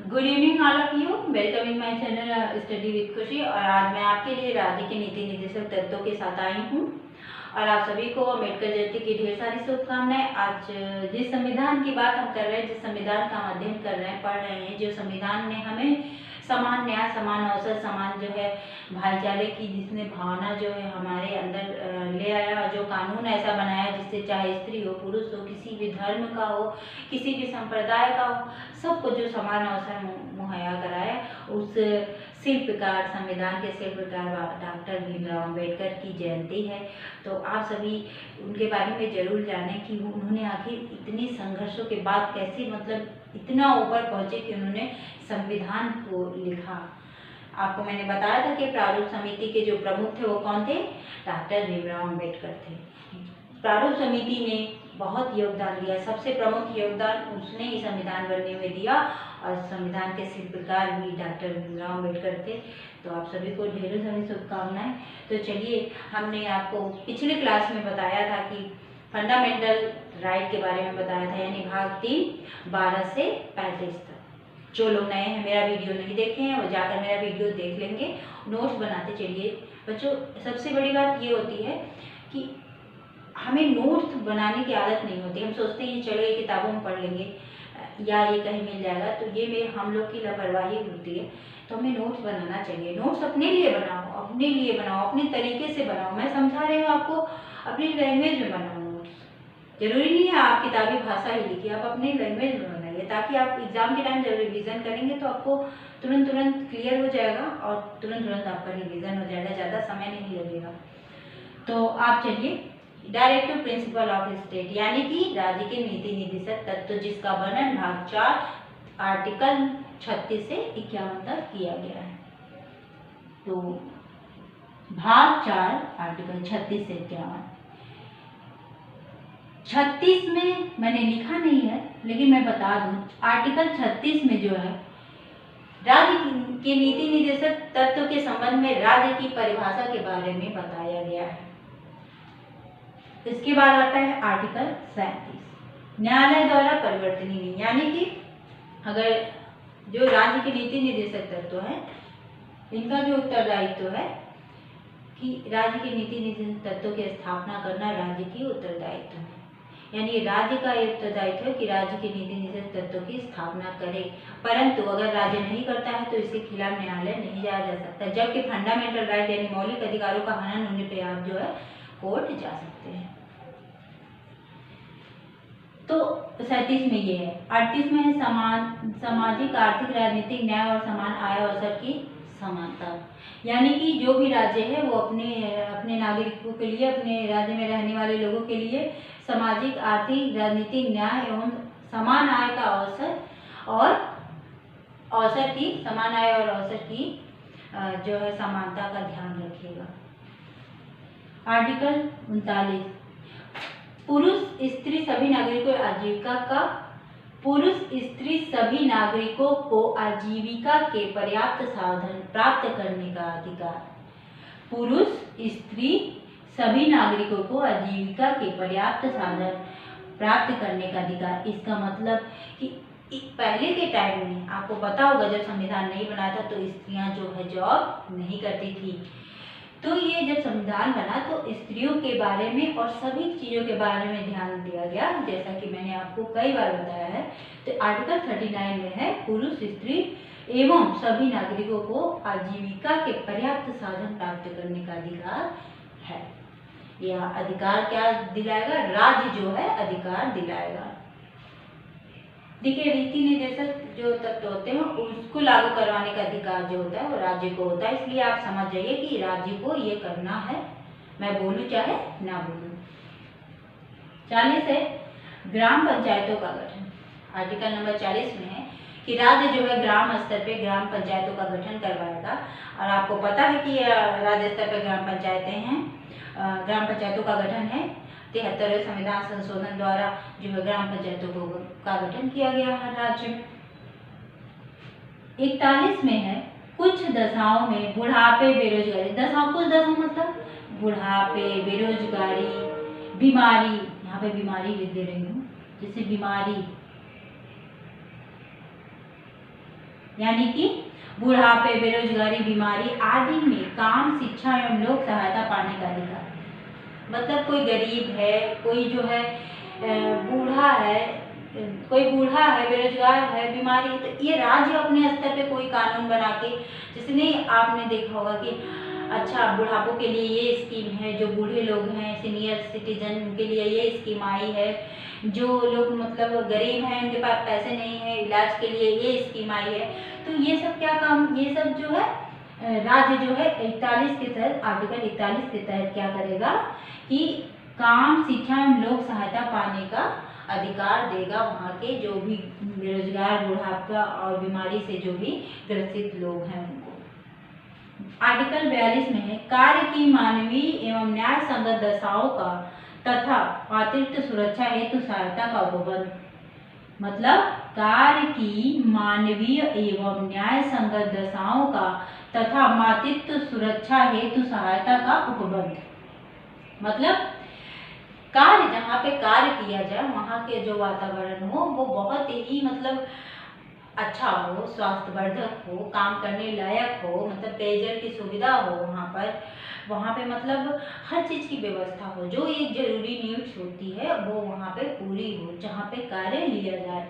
Good evening all of you, welcome in my channel study with खुशी। और आज मैं आपके लिए राज्य के नीति निर्देशक तत्वों के साथ आई हूँ और आप सभी को अम्बेडकर जयंती की ढेर सारी शुभकामनाएं। आज जिस संविधान की बात हम कर रहे हैं, जिस संविधान का हम अध्ययन कर रहे हैं, पढ़ रहे हैं, जो संविधान ने हमें समान न्याय, समान अवसर, समान जो है भाईचारे की जिसने भावना जो है हमारे अंदर ले आया, जो कानून ऐसा बनाया जिससे चाहे स्त्री हो, पुरुष हो, किसी भी धर्म का हो, किसी भी संप्रदाय का हो, सबको जो समान अवसर मुहैया कराया, उस शिल्पकार, संविधान के शिल्पकार डॉक्टर भीमराव अम्बेडकर की जयंती है। तो आप सभी उनके बारे में जरूर जानें कि उन्होंने आखिर इतनी संघर्षों के बाद कैसे इतना ऊपर पहुंचे कि उन्होंने संविधान को लिखा। आपको मैंने बताया था कि प्रारूप समिति के जो प्रमुख थे वो कौन थे? डॉक्टर भीमराव अम्बेडकर थे। प्रारूप समिति ने बहुत योगदान दिया, सबसे प्रमुख योगदान उसने ही संविधान बनने में दिया और संविधान के शिल्पकार भी डॉक्टर भीमराव अम्बेडकर थे। तो आप सभी को ढेरों सारी शुभकामनाएं। तो चलिए, हमने आपको पिछले क्लास में बताया था कि फंडामेंटल राइट के बारे में बताया था, यानी भाग 3 12 से 35 तक। जो लोग नए हैं, मेरा वीडियो नहीं देखे हैं, वो जाकर मेरा वीडियो देख लेंगे। नोट्स बनाते चलिए बच्चों। सबसे बड़ी बात ये होती है कि हमें नोट्स बनाने की आदत नहीं होती। हम सोचते हैं चलो ये किताबों में पढ़ लेंगे या ये कहीं मिल जाएगा, तो ये में हम लोग की लापरवाही होती है। तो हमें नोट्स बनाना चाहिए। नोट्स अपने लिए बनाओ, अपने लिए बनाओ, अपने तरीके से बनाओ। मैं समझा रही हूँ आपको, अपनी लैंग्वेज में बनाओ नोट्स। जरूरी नहीं है आप किताबी भाषा ही लिखिए, आप अपनी लैंग्वेज में बनाइए, ताकि आप एग्जाम के टाइम जब रिविजन करेंगे तो आपको तुरंत क्लियर हो जाएगा और तुरंत आपका रिविजन हो जाएगा, ज़्यादा समय नहीं लगेगा। तो आप चलिए, डायरेक्टिव प्रिंसिपल ऑफ स्टेट यानी कि राज्य के नीति निर्देशक तत्व, जिसका वर्णन भाग 4 आर्टिकल 36 से 51 तक किया गया है। तो भाग 4 आर्टिकल 36 से 51। 36 में मैंने लिखा नहीं है, लेकिन मैं बता दूं, आर्टिकल 36 में जो है राज्य के नीति निर्देशक तत्व के संबंध में राज्य की परिभाषा के बारे में बताया गया है। इसके बाद आता है आर्टिकल 37, न्यायालय द्वारा परिवर्तनीय नहीं, यानी कि अगर जो राज्य के नीति निर्देशक तत्व है, इनका जो उत्तरदायित्व है कि राज्य के नीति निर्देशक तत्वों की स्थापना करना राज्य की उत्तरदायित्व है। यानी राज्य का ये उत्तरदायित्व है कि राज्य के नीति निर्देशक तत्वों की स्थापना करे, परंतु अगर राज्य नहीं करता है तो इसके खिलाफ न्यायालय नहीं जाया जा सकता। जबकि फंडामेंटल राइट यानी मौलिक अधिकारों का हनन होने पर आप जो है कोर्ट जा सकते हैं। तो 37 में ये है। 38 में है सामाजिक, आर्थिक, राजनीतिक न्याय और समान आय अवसर की समानता। यानी कि जो भी राज्य है वो अपने नागरिकों के लिए, अपने राज्य में रहने वाले लोगों के लिए सामाजिक, आर्थिक, राजनीतिक न्याय एवं समान आय का समान आय और अवसर की जो है समानता का ध्यान रखिएगा। आर्टिकल 39, पुरुष स्त्री सभी नागरिकों को आजीविका के पर्याप्त साधन प्राप्त करने का अधिकार। पुरुष स्त्री सभी नागरिकों को आजीविका के पर्याप्त साधन प्राप्त करने का अधिकार। इसका मतलब कि पहले के टाइम में आपको पता होगा, जब संविधान नहीं बना था तो स्त्रियां जो है जॉब नहीं करती थी। तो ये जब संविधान बना तो स्त्रियों के बारे में और सभी चीज़ों के बारे में ध्यान दिया गया, जैसा कि मैंने आपको कई बार बताया है। तो आर्टिकल 39 में है पुरुष स्त्री एवं सभी नागरिकों को आजीविका के पर्याप्त साधन प्राप्त करने का अधिकार है। यह अधिकार क्या दिलाएगा? राज्य जो है अधिकार दिलाएगा। देखिए, नीति निर्देशक जो तत्व होते हैं उसको लागू करवाने का अधिकार जो होता है वो राज्य को होता है। इसलिए आप समझ जाइए कि राज्य को ये करना है, मैं बोलूं चाहे ना बोलूं। 40 है ग्राम पंचायतों का गठन। आर्टिकल नंबर 40 में है कि राज्य जो है ग्राम स्तर पे ग्राम पंचायतों का गठन करवाएगा। और आपको पता है कि राज्य स्तर पर ग्राम पंचायतें हैं, ग्राम पंचायतों का गठन है। 73वें संविधान संशोधन द्वारा जो है ग्राम पंचायतों का गठन किया गया है राज्य में। 41 में है कुछ दशाओं में बुढ़ापे, बेरोजगारी। कुछ दशाओं मतलब बुढ़ापे, बेरोजगारी, बीमारी, यहाँ पे बीमारी लिख दे रही हूँ, जैसे बीमारी, यानी कि बुढ़ापे, बेरोजगारी, बीमारी आदि में काम, शिक्षा एवं लोक सहायता पाने का अधिकार। मतलब कोई गरीब है, कोई जो है बूढ़ा है, कोई बूढ़ा है, बेरोजगार है, बीमारी है, तो ये राज्य अपने स्तर पे कोई कानून बना के, जिसने आपने देखा होगा कि अच्छा बुढ़ापों के लिए ये स्कीम है, जो बूढ़े लोग हैं, सीनियर सिटीजन, उनके लिए ये स्कीम आई है, जो लोग मतलब गरीब हैं, उनके पास पैसे नहीं है, इलाज के लिए ये स्कीम आई है। तो ये सब क्या काम, ये सब जो है राज्य जो है 41 के तहत, आर्टिकल 41 के तहत क्या करेगा कि काम, शिक्षा एवं लोक सहायता पाने का अधिकार देगा वहाँ के जो भी बेरोजगार, बुढ़ापा और बीमारी से जो भी ग्रसित लोग हैं उनको। आर्टिकल 42 में है कार्य की मानवीय एवं न्याय संगत दशाओं का तथा मातृत्व सुरक्षा हेतु सहायता का उपबंध। मतलब कार्य की मानवीय एवं न्याय संगत दशाओं का तथा मातृत्व सुरक्षा हेतु सहायता का उपबंध। मतलब कार्य, जहाँ पे कार्य किया जाए वहाँ के जो वातावरण हो वो बहुत ही मतलब अच्छा हो, स्वास्थ्यवर्धक हो, काम करने लायक हो, मतलब पेयजल की सुविधा हो वहाँ पे मतलब हर चीज़ की व्यवस्था हो, जो एक जरूरी नीड्स होती है वो वहाँ पे पूरी हो, जहाँ पे कार्य लिया जाए।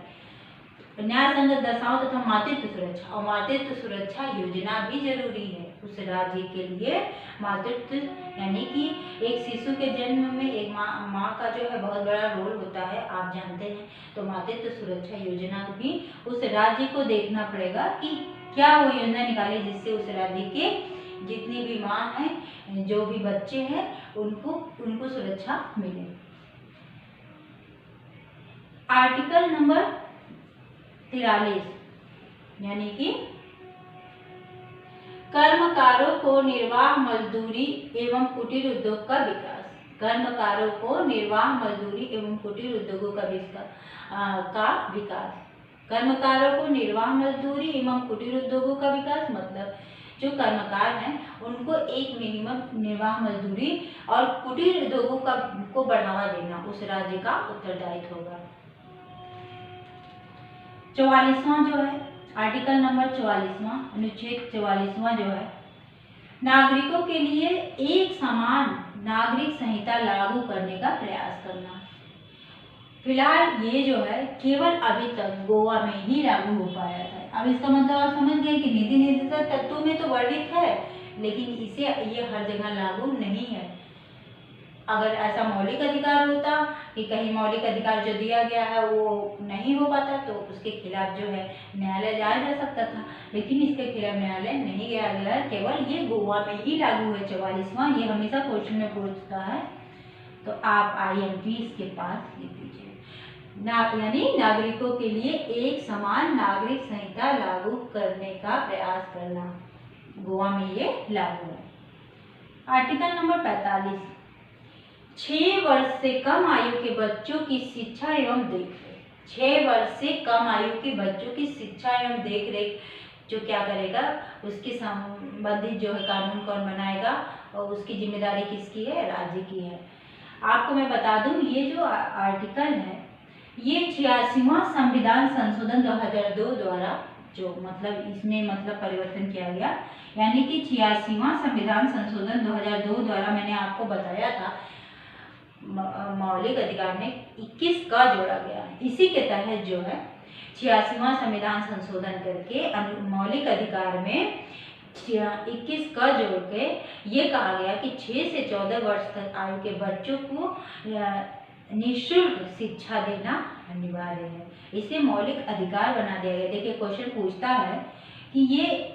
न्याय संगत दशाओं तथा मातृत्व सुरक्षा, और मातृत्व सुरक्षा योजना भी जरूरी है उस राज्य के लिए। मातृत्व यानी कि एक शिशु के जन्म में एक माँ का जो है बहुत बड़ा रोल होता है, आप जानते हैं। तो मातृत्व सुरक्षा योजना भी उस राज्य को देखना पड़ेगा कि क्या वो योजना निकाले जिससे उस राज्य के जितनी भी माँ हैं, जो भी बच्चे हैं, उनको सुरक्षा मिले। आर्टिकल नंबर 43 यानी कि कर्मकारों को निर्वाह मजदूरी एवं कुटीर उद्योग का विकास। कर्मकारों को निर्वाह मजदूरी एवं कुटीर उद्योगों का विकास। कर्मकारों को निर्वाह मजदूरी एवं कुटीर उद्योगों का विकास मतलब जो कर्मकार हैं उनको एक मिनिमम निर्वाह मजदूरी और कुटीर उद्योगों को बढ़ावा देना उस राज्य का उत्तरदायित्व होगा। 44वां जो है आर्टिकल नंबर 44वां, अनुच्छेद 44वां जो है नागरिकों के लिए एक समान नागरिक संहिता लागू करने का प्रयास करना। फिलहाल ये जो है केवल अभी तक गोवा में ही लागू हो पाया था। अब इसका मतलब आप समझ गए कि नीति निर्देशक तत्वों में तो वर्णित है, लेकिन इसे ये हर जगह लागू नहीं है। अगर ऐसा मौलिक अधिकार होता कि कहीं मौलिक अधिकार जो दिया गया है वो नहीं हो पाता तो उसके खिलाफ जो है न्यायालय जाया जा सकता था, लेकिन इसके खिलाफ न्यायालय नहीं गया गया है। केवल ये गोवा में ही लागू है 44वां। ये हमेशा क्वेश्चन में पूछता है, तो आप IMP इसके पास लिख दीजिए। यानी नागरिकों के लिए एक समान नागरिक संहिता लागू करने का प्रयास करना, गोवा में ये लागू है। आर्टिकल नंबर 45 6 वर्ष से कम आयु के बच्चों की शिक्षा एवं देखरेख। 6 वर्ष से कम आयु के बच्चों की शिक्षा एवं देखरेख जो क्या करेगा, उसके संबंधित जो है कानून कौन बनाएगा और उसकी जिम्मेदारी किसकी है, राज्य की है। आपको मैं बता दूं ये जो आर्टिकल है ये 86वां संविधान संशोधन 2002 द्वारा जो मतलब इसमें मतलब परिवर्तन किया गया, यानी कि 86वां संविधान संशोधन 2002 द्वारा मैंने आपको बताया था मौलिक अधिकार में 21 का जोड़ा गया। इसी के तहत जो है 86वां संविधान संशोधन करके मौलिक अधिकार में 21 का जोड़ के ये कहा गया कि 6 से 14 वर्ष तक आयु के बच्चों को निःशुल्क शिक्षा देना अनिवार्य है। इसे मौलिक अधिकार बना दिया गया। देखिए क्वेश्चन पूछता है कि ये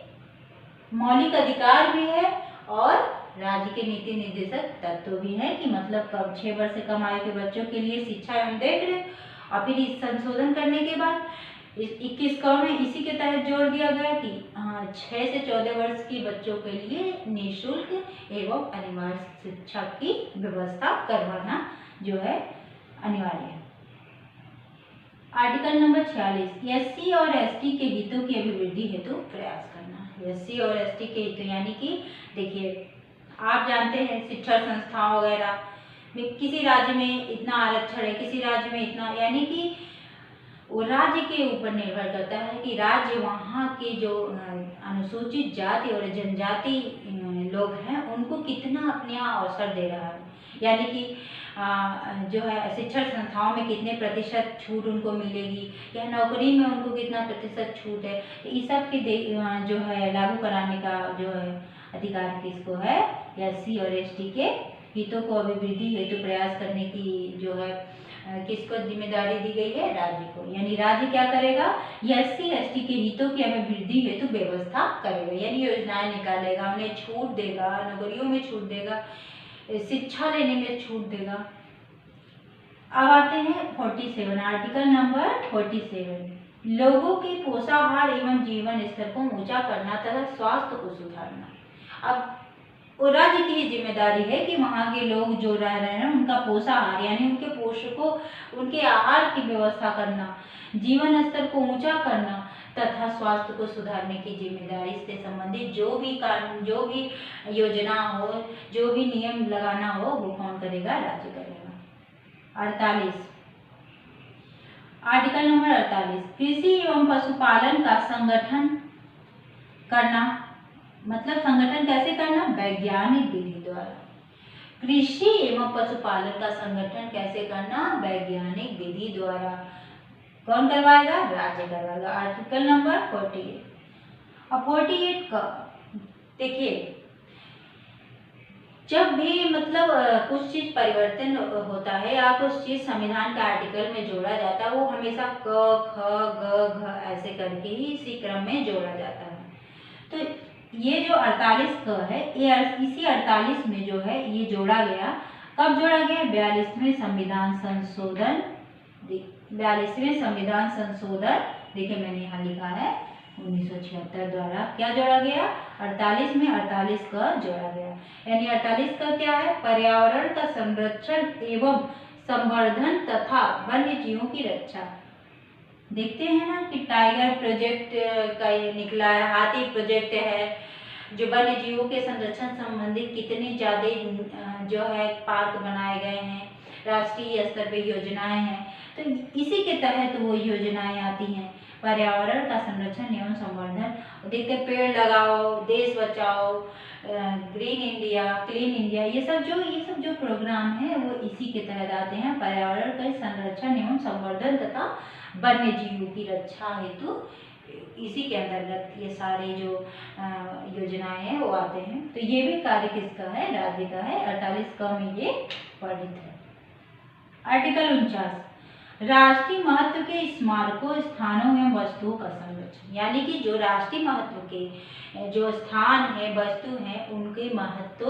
मौलिक अधिकार भी है और राज्य के नीति निर्देशक तत्व भी है कि मतलब कब 6 वर्ष से कम आयु के बच्चों के लिए शिक्षा एवं देखरेख। और फिर इस संशोधन करने के बाद इस 21 का में इसी के तहत जोड़ दिया गया कि 6 से 14 वर्ष के बच्चों के लिए निःशुल्क एवं अनिवार्य शिक्षा की व्यवस्था करवाना जो है अनिवार्य है। आर्टिकल नंबर 46 SC और ST के हितों की अभिवृद्धि हेतु प्रयास करना। SC और ST के हित यानी कि देखिए आप जानते हैं शिक्षण संस्थाओं वगैरह में किसी राज्य में इतना आरक्षण है, किसी राज्य में इतना, यानी कि वो राज्य के ऊपर निर्भर करता है कि राज्य वहाँ के जो अनुसूचित जाति और जनजाति लोग हैं उनको कितना अपने यहाँ अवसर दे रहा है, यानी कि जो है शिक्षण संस्थाओं में कितने प्रतिशत छूट उनको मिलेगी या नौकरी में उनको कितना प्रतिशत छूट है। इस सब के जो है लागू कराने का जो है अधिकार किसको है, SC और ST के हितों को अभिवृद्धि हेतु प्रयास करने की जो है किसको जिम्मेदारी दी गई है, राज्य को। यानी राज्य क्या करेगा, SC ST के हितों की अभिवृद्धि हेतु व्यवस्था करेगा, यानी योजनाएं निकालेगा, उन्हें छूट देगा, नौकरियों में छूट देगा, शिक्षा लेने में छूट देगा। अब आते हैं 47, आर्टिकल नंबर 47, लोगों के पोषाहार एवं जीवन स्तर को ऊंचा करना तथा स्वास्थ्य को सुधारना। अब वो राज्य की जिम्मेदारी है कि वहाँ के लोग जो रह रहे हैं उनका पोषाहार यानी उनके पोषकों उनके आहार की व्यवस्था करना, जीवन स्तर को ऊंचा करना तथा स्वास्थ्य को सुधारने की जिम्मेदारी से संबंधित जो भी कानून, जो भी योजना हो, जो भी नियम लगाना हो वो कौन करेगा, राज्य करेगा। 48, आर्टिकल नंबर 48, कृषि एवं पशुपालन का संगठन करना, मतलब संगठन कैसे करना, वैज्ञानिक विधि द्वारा। कृषि एवं पशुपालन का संगठन कैसे करना, वैज्ञानिक विधि द्वारा। कौन करवाएगा, राज्य करवाएगा। Article number 48। अब 48 का देखिए, जब भी मतलब कुछ चीज परिवर्तन होता है या कुछ चीज संविधान के आर्टिकल में जोड़ा जाता है वो हमेशा क ख ग घ ऐसे करके ही इसी क्रम में जोड़ा जाता है। तो ये जो 48 क है ये इसी 48 में जो है ये जोड़ा गया। कब जोड़ा गया, 42वें संविधान संशोधन, 42वें संविधान संशोधन, देखिए मैंने यहाँ लिखा है 1976 द्वारा क्या जोड़ा गया, 48 में 48 का जोड़ा गया। यानी 48 का क्या है, पर्यावरण का संरक्षण एवं संवर्धन तथा वन्य जीवों की रक्षा। देखते हैं ना कि टाइगर प्रोजेक्ट का ये निकला है, हाथी प्रोजेक्ट है, जो वन्य जीवों के संरक्षण संबंधित कितने ज्यादा जो है पार्क बनाए गए हैं, राष्ट्रीय स्तर पे योजनाएं हैं। तो इसी के तहत वो योजनाएं आती हैं, पर्यावरण का संरक्षण एवं संवर्धन। देखते पेड़ लगाओ, देश बचाओ, ग्रीन इंडिया, क्लीन इंडिया, ये सब जो प्रोग्राम है वो इसी के तहत आते हैं, पर्यावरण का संरक्षण एवं संवर्धन तथा वन्य जीवों की रक्षा हेतु इसी के अंतर्गत ये सारे जो योजनाएं हैं वो आते हैं। तो ये भी कार्य किसका है, राज्य का है। 48 का में ये वर्णित है। आर्टिकल 49, राष्ट्रीय महत्व के स्मारकों, स्थानों एवं वस्तुओं का संरक्षण। यानी कि जो राष्ट्रीय महत्व के जो स्थान है, वस्तु हैं, उनके महत्व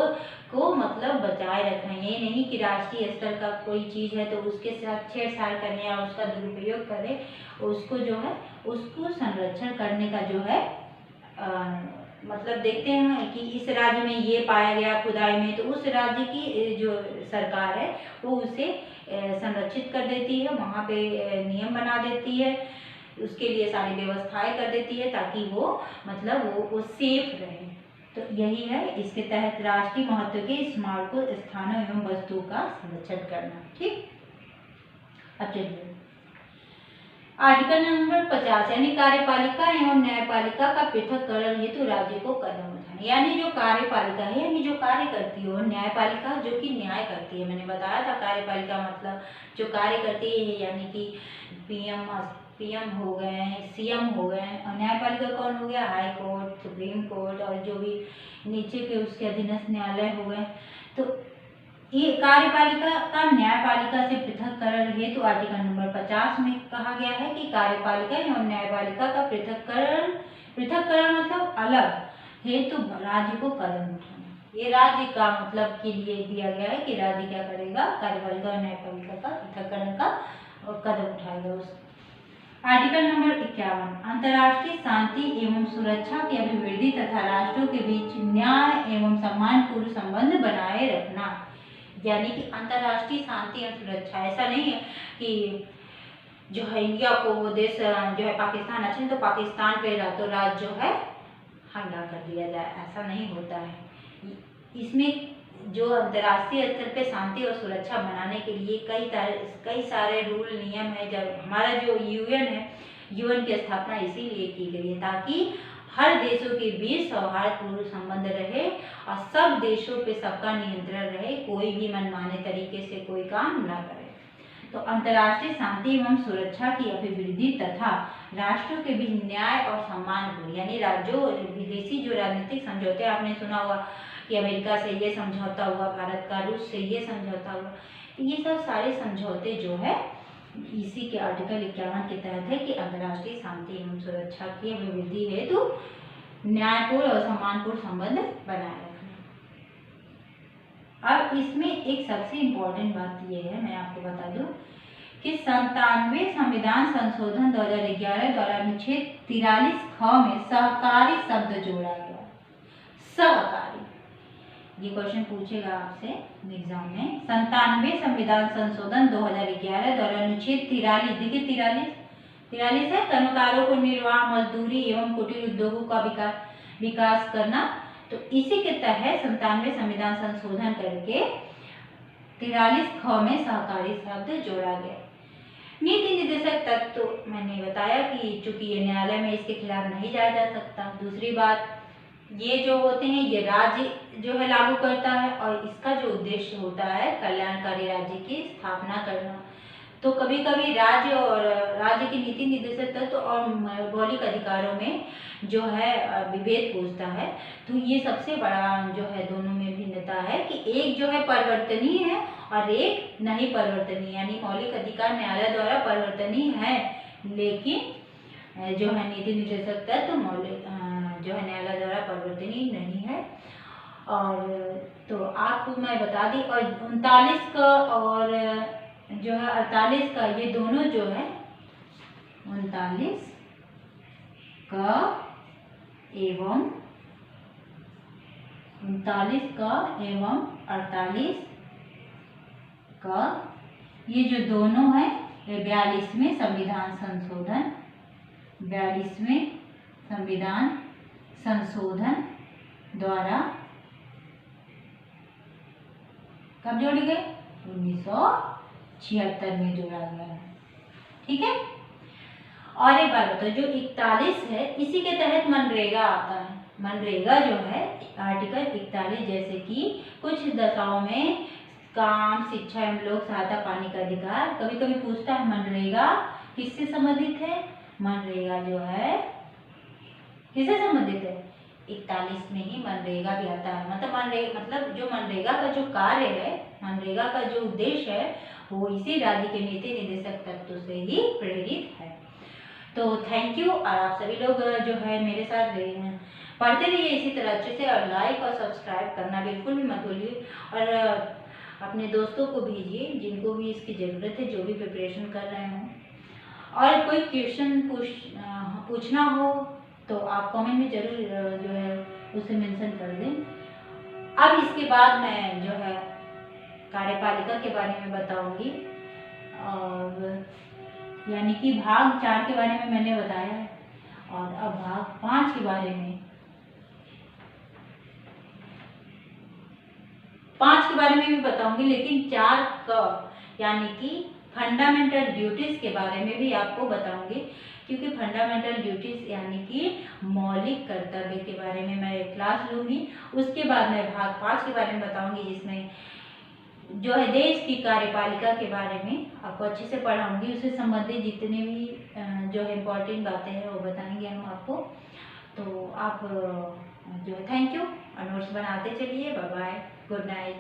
को मतलब बचाए रखना। ये नहीं कि राष्ट्रीय स्तर का कोई चीज है तो उसके साथ छेड़छाड़ करने या उसका दुरुपयोग करें, उसको जो है उसको संरक्षण करने का जो है मतलब देखते हैं कि इस राज्य में ये पाया गया खुदाई में, तो उस राज्य की जो सरकार है वो उसे संरक्षित कर देती है, वहाँ पे नियम बना देती है, उसके लिए सारी व्यवस्थाएं कर देती है ताकि वो मतलब वो सेफ रहे। तो यही है, इसके तहत राष्ट्रीय महत्व के स्मारकों, स्थानों एवं वस्तुओं का संरक्षण करना। ठीक, अब चलिए आर्टिकल नंबर 50 यानी कार्यपालिका एवं न्यायपालिका का पृथक्करण हेतु राज्य को कदम उठाना। यानी जो कार्यपालिका है यानी जो कार्य करती है, और न्यायपालिका जो कि न्याय करती है। मैंने बताया था कार्यपालिका मतलब जो कार्य करती है, यानी कि पीएम हो गए, सीएम हो गए, और न्यायपालिका कौन हो गया, हाई कोर्ट, सुप्रीम कोर्ट, और जो भी नीचे के उसके अधीनस्थ न्यायालय हो गए। तो ये कार्यपालिका का न्यायपालिका से पृथक्करण हेतु आर्टिकल नंबर 50 में कहा गया है कि कार्यपालिका एवं न्यायपालिका का पृथक्करण मतलब अलग हेतु राज्य को कदम उठाना। ये राज्य का मतलब के लिए दिया गया है कि राज्य क्या करेगा, कार्यपालिका और न्यायपालिका का पृथक्करण का कदम उठाएगा। उस आर्टिकल नंबर 51, अंतर्राष्ट्रीय शांति एवं सुरक्षा की अभिवृद्धि तथा राष्ट्रों के बीच न्याय एवं सम्मानपूर्ण संबंध बनाए रखना। यानी कि अंतर्राष्ट्रीय शांति और सुरक्षा, ऐसा नहीं है कि जो है इंडिया को वो देश जो है पाकिस्तान अच्छा तो पाकिस्तान पे रातों रात जो है हमला कर दिया जाए, ऐसा नहीं होता है। इसमें जो अंतर्राष्ट्रीय स्तर पे शांति और सुरक्षा बनाने के लिए कई सारे रूल नियम है। जब हमारा जो यूएन है, यूएन की स्थापना इसीलिए की गई है ताकि हर देशों के बीच सौहार्दपूर्ण संबंध रहे और सब देशों पे सबका नियंत्रण रहे, कोई भी मनमाने तरीके से कोई काम न करे। तो अंतर्राष्ट्रीय शांति एवं सुरक्षा की अभिवृद्धि तथा राष्ट्रों के बीच न्याय और सम्मानपूर्ण, यानी जो विदेशी जो राजनीतिक समझौते आपने सुना होगा कि अमेरिका से ये समझौता हुआ, भारत का रूस से ये समझौता हुआ, तो ये सब सारे समझौते जो है इसी के आर्टिकल 51 के तहत है कि अंतर्राष्ट्रीय शांति एवं सुरक्षा की अभिवृद्धि हेतु न्यायपूर्ण और सम्मानपूर्ण संबंध बनाए रखना। अब इसमें एक सबसे इम्पोर्टेंट बात यह है, मैं आपको बता दूं कि 97वें संविधान संशोधन 2011 द्वारा अनुच्छेद 43 ख में सहकारी शब्द जोड़ा गया। सहकारी, ये क्वेश्चन पूछेगा आपसे एग्जाम में। 97वें संविधान संशोधन 2011 द्वारा अनुच्छेद 43, देखिए 43 है, कर्मकारों को निर्वाह, मजदूरी एवं कुटीर उद्योगों का विकास करना। तो इसी के तहत 97वें संविधान संशोधन करके 43 ख में सहकारी शब्द जोड़ा गया। नीति निर्देशक तत्व तो मैंने बताया कि चूंकि ये न्यायालय में इसके खिलाफ नहीं जाया जा सकता। दूसरी बात, ये जो होते हैं ये राज्य जो है लागू करता है और इसका जो उद्देश्य होता है कल्याणकारी राज्य की स्थापना करना। तो कभी कभी राज्य और राज्य के नीति निर्देशक तत्व और मौलिक अधिकारों में जो है विभेद पूछता है। तो ये सबसे बड़ा जो है दोनों में भिन्नता है कि एक जो है परिवर्तनीय है और एक नहीं परिवर्तनीय, यानी मौलिक अधिकार न्यायालय द्वारा परिवर्तनीय है, लेकिन जो है नीति निर्देशक तत्व मौलिक जो है न्यायालय द्वारा परिवर्तनीय नहीं है। और तो आपको मैं बता दी, और 39 का और जो है 48 का, ये दोनों जो है 39 का एवं 48 का ये जो दोनों है ये 42वें संविधान संशोधन 42वें संविधान संशोधन द्वारा कब जोड़े गए? 1976 में जोड़ा गया है। ठीक है। और एक बात बताओ, जो 41 है इसी के तहत मनरेगा आता है। मनरेगा जो है आर्टिकल 41, जैसे कि कुछ दशाओं में काम, शिक्षा एवं लोक सहायता पाने का अधिकार। कभी कभी पूछता है मनरेगा किससे संबंधित है? मनरेगा जो है किससे संबंधित है? 41 में ही मनरेगा भी आता है। मतलब जो मनरेगा का जो कार्य है, मनरेगा का जो उद्देश्य है वो इसी राज्य के नीति निर्देशक तत्व से ही प्रेरित है। तो थैंक यू। और आप सभी लोग जो है मेरे साथ पढ़ते रहिए इसी तरह अच्छे से, और लाइक और सब्सक्राइब करना बिल्कुल भी मत भूलिए, और अपने दोस्तों को भेजिए जिनको भी इसकी ज़रूरत है, जो भी प्रिपरेशन कर रहे हों। और कोई क्वेश्चन पूछना हो तो आप कमेंट में जरूर जो है उसे मेंशन कर दें। अब इसके बाद मैं जो है कार्यपालिका के बारे में बताऊंगी, और यानी कि भाग 4 के बारे में मैंने बताया है, और अब भाग 5 के बारे में भी बताऊंगी, लेकिन 4 का यानी कि फंडामेंटल ड्यूटीज के बारे में भी आपको बताऊंगी, क्योंकि फंडामेंटल ड्यूटीज यानी कि मौलिक कर्तव्य के बारे में मैं क्लास लूंगी। उसके बाद मैं भाग 5 के बारे में बताऊंगी, जिसमें जो है देश की कार्यपालिका के बारे में आपको अच्छे से पढ़ाऊंगी। उससे संबंधित जितने भी जो है इम्पोर्टेंट बातें हैं वो बताएंगे हम आपको। तो आप जो है थैंक यू, और नोट्स बनाते चलिए। Bye bye, good night.